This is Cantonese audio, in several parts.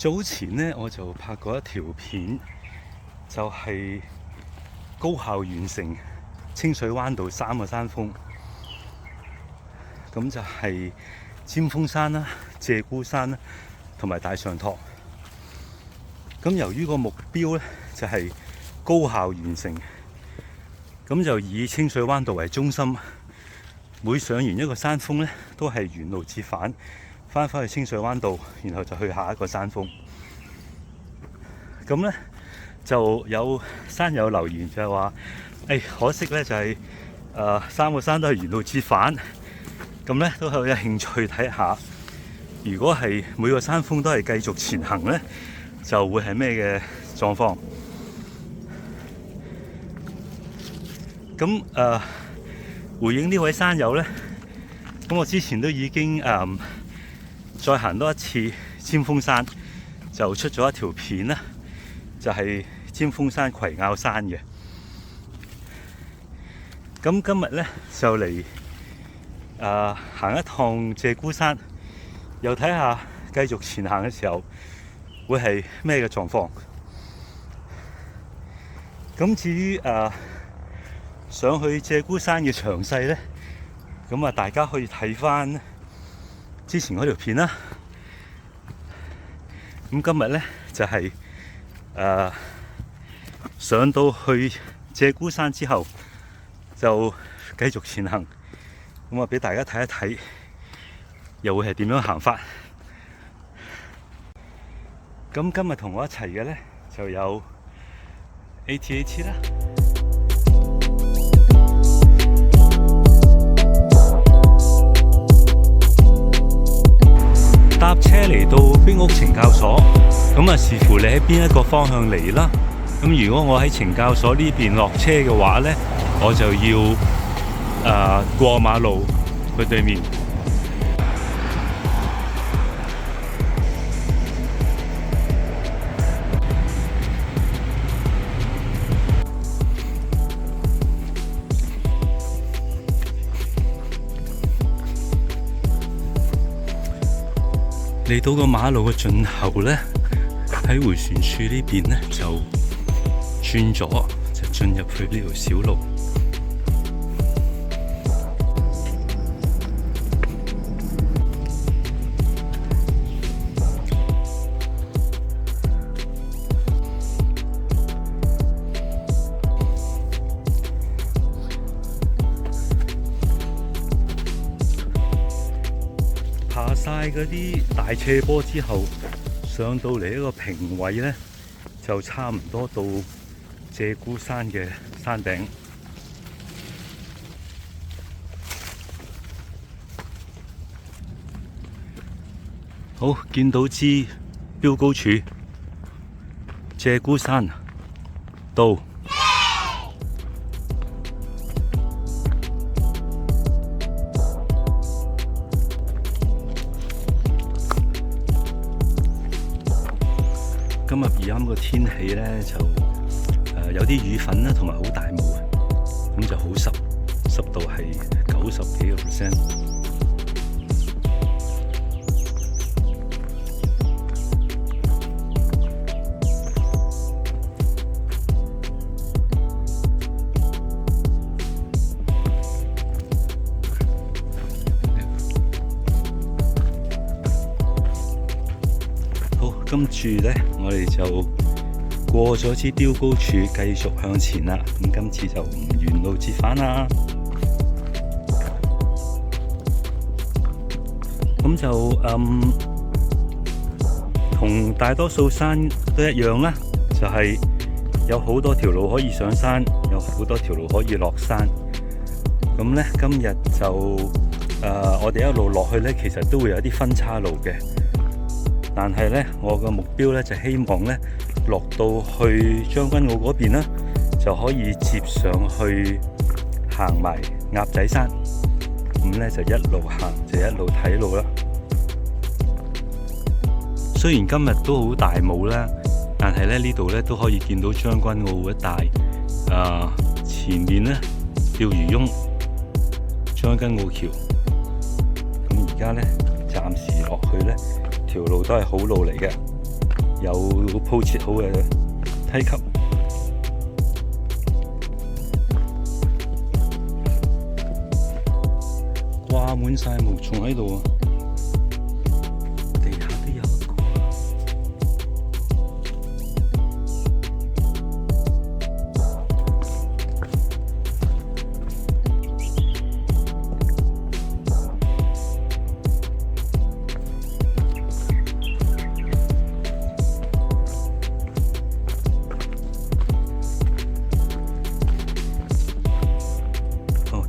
早前呢，我就拍過一條片，就係高效完成清水灣道3個山峰。咁就係尖峰山啦、鷓鴣山啦，同埋大上托。咁由於個目標咧就係高效完成，咁就以清水灣道為中心，每上完一個山峰咧，都係沿路折返，翻返去清水灣道，然後就去下一個山峰。咁咧就有山友留言就係話：可惜咧就係3個山都係沿路折返。咁咧都係有興趣睇下，如果係每個山峰都係繼續前行咧，就會係咩嘅狀況？咁回應呢位山友咧，咁我之前都已經再行多一次尖峰山，就出咗一條片啦，就係尖峰山葵坳山嘅。咁今日咧就嚟行一趟鷓鴣山，又睇下繼續前行嘅時候會係咩嘅狀況。咁至於上去鷓鴣山嘅詳細咧，咁大家可以睇翻之前嗰條片啦。咁今日咧就係上到去鷓鴣山之後，就繼續前行。咁俾大家睇一睇，又會係點樣行法？咁今日同我一齊嘅咧，就有 ATAT 啦。搭車嚟到壁屋懲教所，咁視乎你喺邊一個方向嚟啦。咁如果我喺懲教所呢邊落車嘅話咧，我就要過馬路去對面。嚟到個馬路嘅盡頭咧，喺迴旋處呢邊咧就轉左，就進入去呢條小路。爬晒嗰啲大斜坡之後，上到嚟一個平位咧，就差唔多到鷓鴣山嘅山頂。好，見到支標高柱，鷓鴣山到。今日而啱個天氣咧就有啲雨粉啦，同埋好大霧嘅，咁就好濕，濕度係90幾個%。好，跟住咧，我哋就過咗支標高柱，繼續向前啦。咁今次就唔沿路折返啦。咁就同大多數山都一樣啦，就係有好多條路可以上山，有好多條路可以落山。咁咧，今日就我哋一路落去咧，其實都會有啲分岔路嘅。但係咧，我個目標咧就希望咧落到去將軍澳嗰邊啦，就可以接上去行埋鴨仔山。咁咧就一路行就一路睇路啦。雖然今日都好大霧啦，但係咧呢度咧都可以見到將軍澳一帶。前面咧釣魚翁、將軍澳橋。咁而家咧暫時落去咧，條路都係好路嚟嘅。有鋪設好嘅梯級。掛滿晒毛蟲喺度啊！地下都有一個。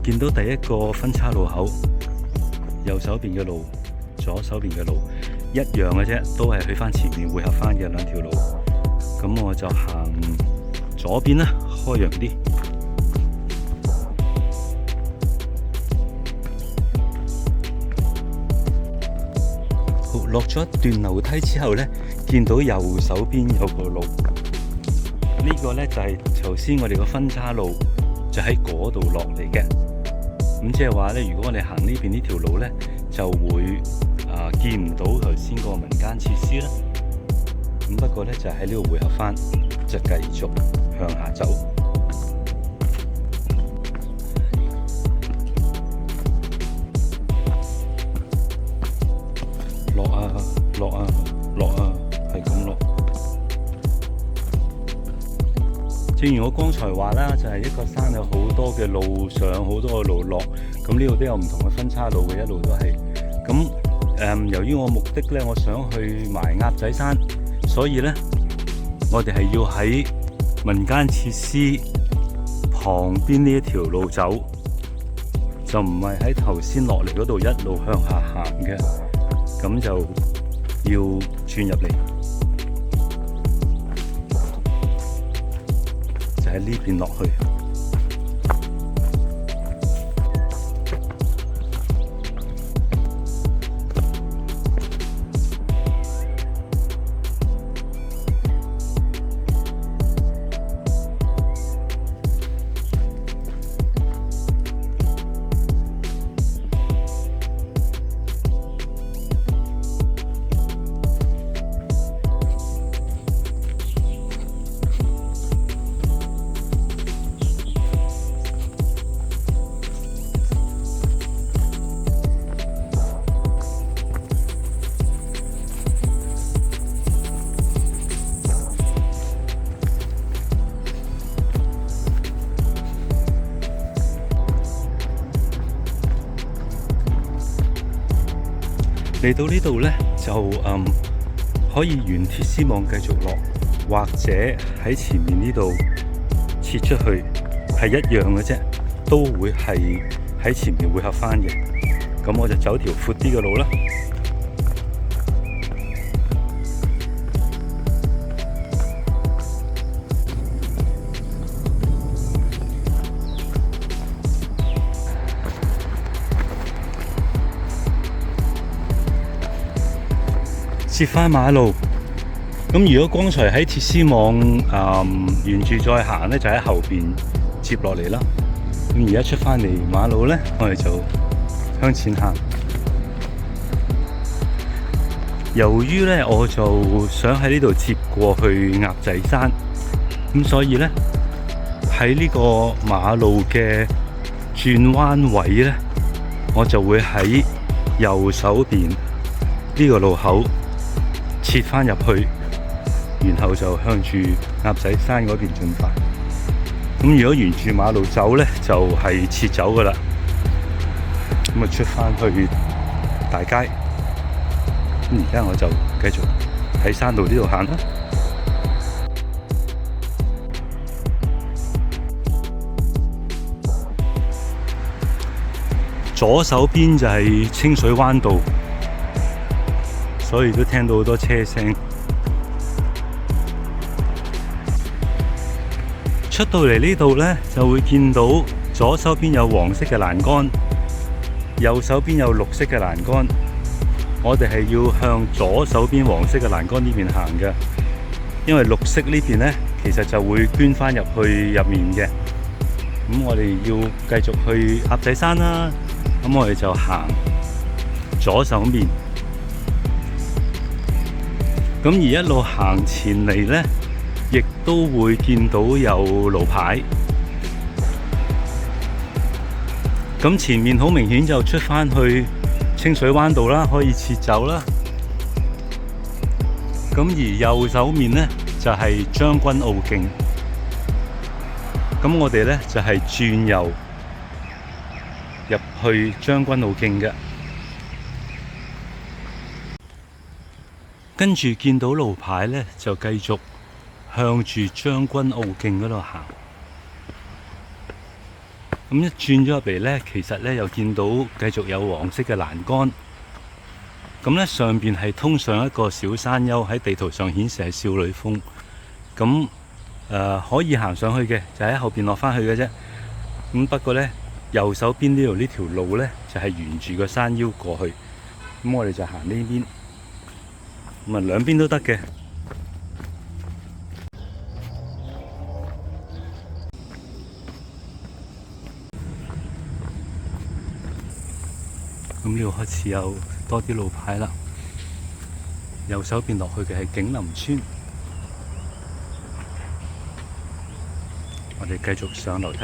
見到第一個分岔路口，右手邊嘅路，左手邊嘅路一樣嘅啫，都係去返前面匯合返嘅兩條路。咁我就行左邊啦，開揚啲。好，落咗一段樓梯之後呢，見到右手邊有個路，呢個呢，就係頭先我哋個分岔路，就喺嗰度落嚟嘅。咁即係話咧，如果我哋行呢邊呢條路咧，就會見唔到頭先個民間設施啦。咁不過咧，就喺呢度匯合翻，就繼續向下走。落啊落啊落啊，係咁落。正如我剛才話啦，就係一個山有好多嘅路上，好多嘅路落。咁呢度都有唔同嘅分岔路嘅，一路都係。咁由於我目的咧，我想去埋鴨仔山，所以咧，我哋係要喺民間設施旁邊呢一條路走，就唔係喺頭先落嚟嗰度一路向下行嘅。咁就要轉入嚟，就喺呢邊落去。嚟到呢度呢，就可以沿鐵絲網繼續落，或者喺前面呢度切出去，係一樣嘅啫，都會係喺前面匯合返嘅。咁我就走條闊啲嘅路啦。接返馬路，咁如果剛才喺鐵絲網沿住再行咧，就喺後邊接落嚟啦。咁而家出返嚟馬路咧，我哋就向前行。由於咧，我就想喺呢度接過去鴨仔山，咁所以咧喺呢個馬路嘅轉彎位咧，我就會喺右手邊呢個路口切返入去，然後就向住鴨仔山嗰邊進發。咁如果沿住馬路走呢，就係切走噶啦。咁啊出返去大街。咁而家我就繼續喺山道呢度行啦。左手邊就係清水灣道。所以都聽到好多車聲。出到嚟呢度呢，就會見到左手邊有黃色嘅欄杆，右手邊有綠色嘅欄杆。我哋係要向左手邊黃色嘅欄杆呢邊行嘅，因為綠色呢邊呢，其實就會捐返入去入面嘅。咁我哋要繼續去鴨仔山啦，咁我哋就行左手面。咁而一路行前嚟呢，亦都會見到有路牌。咁前面好明顯就出返去清水灣道啦，可以切走啦。咁而右手面呢，就係將軍澳徑。咁我哋呢，就係轉右入去將軍澳徑嘅。跟住見到路牌呢，就繼續向住將軍澳徑嗰度行。咁一轉咗入嚟呢，其實呢又見到繼續有黃色嘅欄杆。咁呢上邊係通上一個小山丘，喺地圖上顯示係少女峰。咁可以行上去嘅，就喺後邊落返去嘅啫。咁不過呢，右手邊呢條路呢，就係沿住個山腰過去。咁我哋就行呢邊。咁啊，兩邊都得嘅。咁呢度開始有多啲路牌啦。右手邊落去嘅係景林村。我哋繼續上樓梯。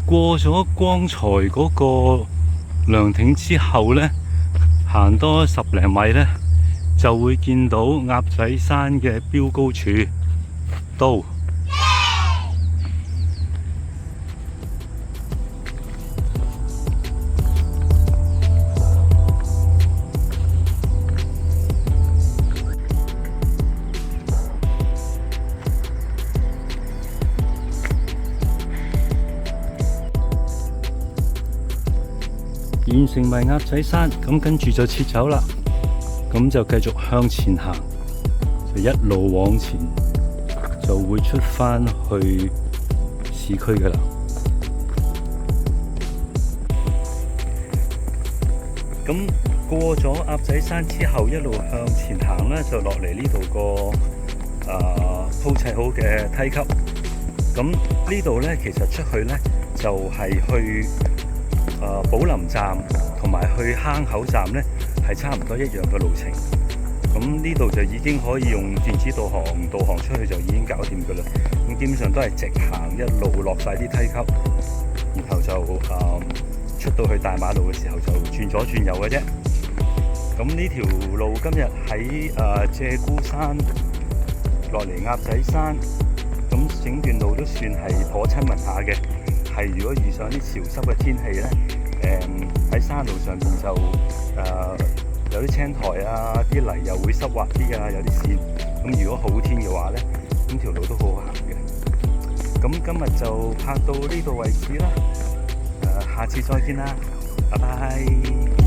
過咗光才嗰個涼亭之後呢，行多10零米呢，就會見到鴨仔山嘅標高柱到。完成埋鴨仔山，咁跟住就切走啦。咁就繼續向前行，就一路往前，就會出返去市區㗎喇。咁過咗鴨仔山之後，一路向前行咧，就落嚟呢度個鋪砌好嘅梯級。咁呢度咧，其實出去咧就係去寶林站同埋去坑口站咧，係差唔多一樣嘅路程。咁呢度就已經可以用電子導航出去就已經搞掂㗎啦。咁基本上都係直行，一路落晒啲梯級，然後就出到去大馬路嘅時候就轉左轉右嘅啫。咁呢條路今日喺鷓鴣山落嚟鴨仔山，咁整段路都算係頗親民下嘅。係如果遇上啲潮濕嘅天氣咧，喺山路上邊就有啲青苔啊，啲泥又會濕滑啲啊，有啲線。咁如果好天嘅話咧，咁條路都好好行嘅。咁今日就拍到呢度為止啦。下次再見啦，拜拜。